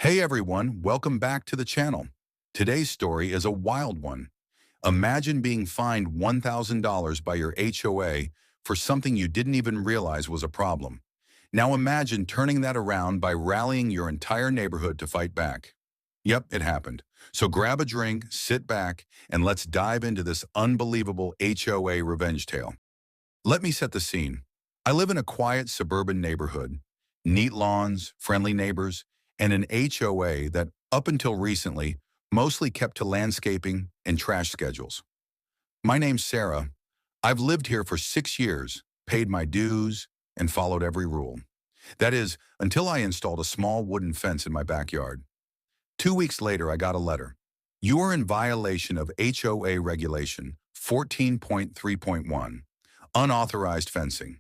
Hey everyone, welcome back to the channel. Today's story is a wild one. Imagine being fined $1,000 by your HOA for something you didn't even realize was a problem. Now imagine turning that around by rallying your entire neighborhood to fight back. Yep, it happened. So grab a drink, sit back, and let's dive into this unbelievable HOA revenge tale. Let me set the scene. I live in a quiet suburban neighborhood. Neat lawns, friendly neighbors, and an HOA that, up until recently, mostly kept to landscaping and trash schedules. My name's Sarah. I've lived here for 6 years, paid my dues, and followed every rule. That is, until I installed a small wooden fence in my backyard. 2 weeks later, I got a letter. You are in violation of HOA Regulation 14.3.1, unauthorized fencing.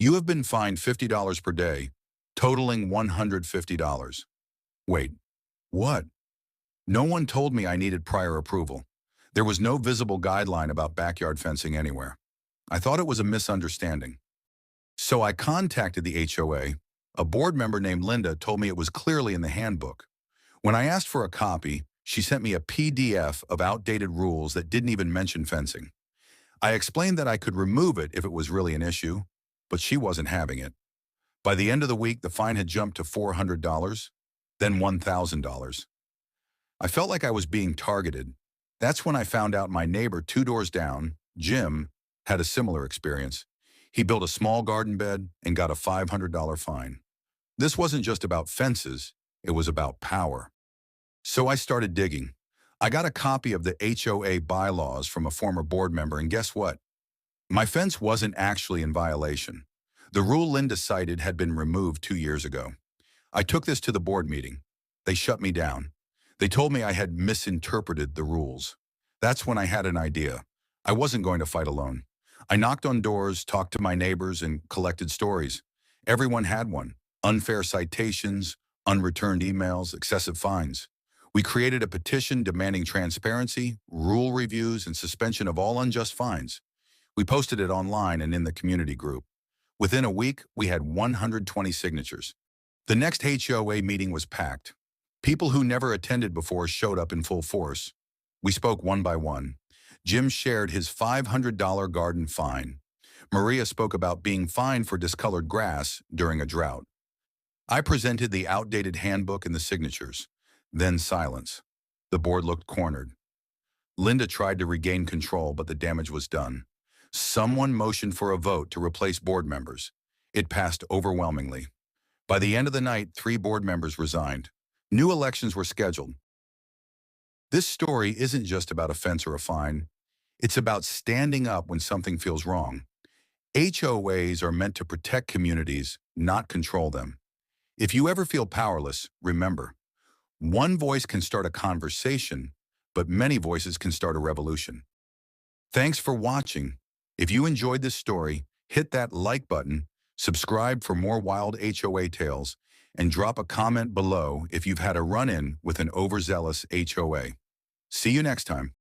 You have been fined $50 per day, totaling $150. Wait, what? No one told me I needed prior approval. There was no visible guideline about backyard fencing anywhere. I thought it was a misunderstanding. So I contacted the HOA. A board member named Linda told me it was clearly in the handbook. When I asked for a copy, she sent me a PDF of outdated rules that didn't even mention fencing. I explained that I could remove it if it was really an issue, but she wasn't having it. By the end of the week, the fine had jumped to $400, then $1,000. I felt like I was being targeted. That's when I found out my neighbor 2 doors down, Jim, had a similar experience. He built a small garden bed and got a $500 fine. This wasn't just about fences, it was about power. So I started digging. I got a copy of the HOA bylaws from a former board member, and guess what? My fence wasn't actually in violation. The rule Linda cited had been removed 2 years ago. I took this to the board meeting. They shut me down. They told me I had misinterpreted the rules. That's when I had an idea. I wasn't going to fight alone. I knocked on doors, talked to my neighbors, and collected stories. Everyone had one. Unfair citations, unreturned emails, excessive fines. We created a petition demanding transparency, rule reviews, and suspension of all unjust fines. We posted it online and in the community group. Within a week, we had 120 signatures. The next HOA meeting was packed. People who never attended before showed up in full force. We spoke one by one. Jim shared his $500 garden fine. Maria spoke about being fined for discolored grass during a drought. I presented the outdated handbook and the signatures. Then silence. The board looked cornered. Linda tried to regain control, but the damage was done. Someone motioned for a vote to replace board members. It passed overwhelmingly. By the end of the night, 3 board members resigned. New elections were scheduled. This story isn't just about a fence or a fine. It's about standing up when something feels wrong. HOAs are meant to protect communities, not control them. If you ever feel powerless, remember, one voice can start a conversation, but many voices can start a revolution. Thanks for watching. If you enjoyed this story, hit that like button, subscribe for more wild HOA tales, and drop a comment below if you've had a run-in with an overzealous HOA. See you next time.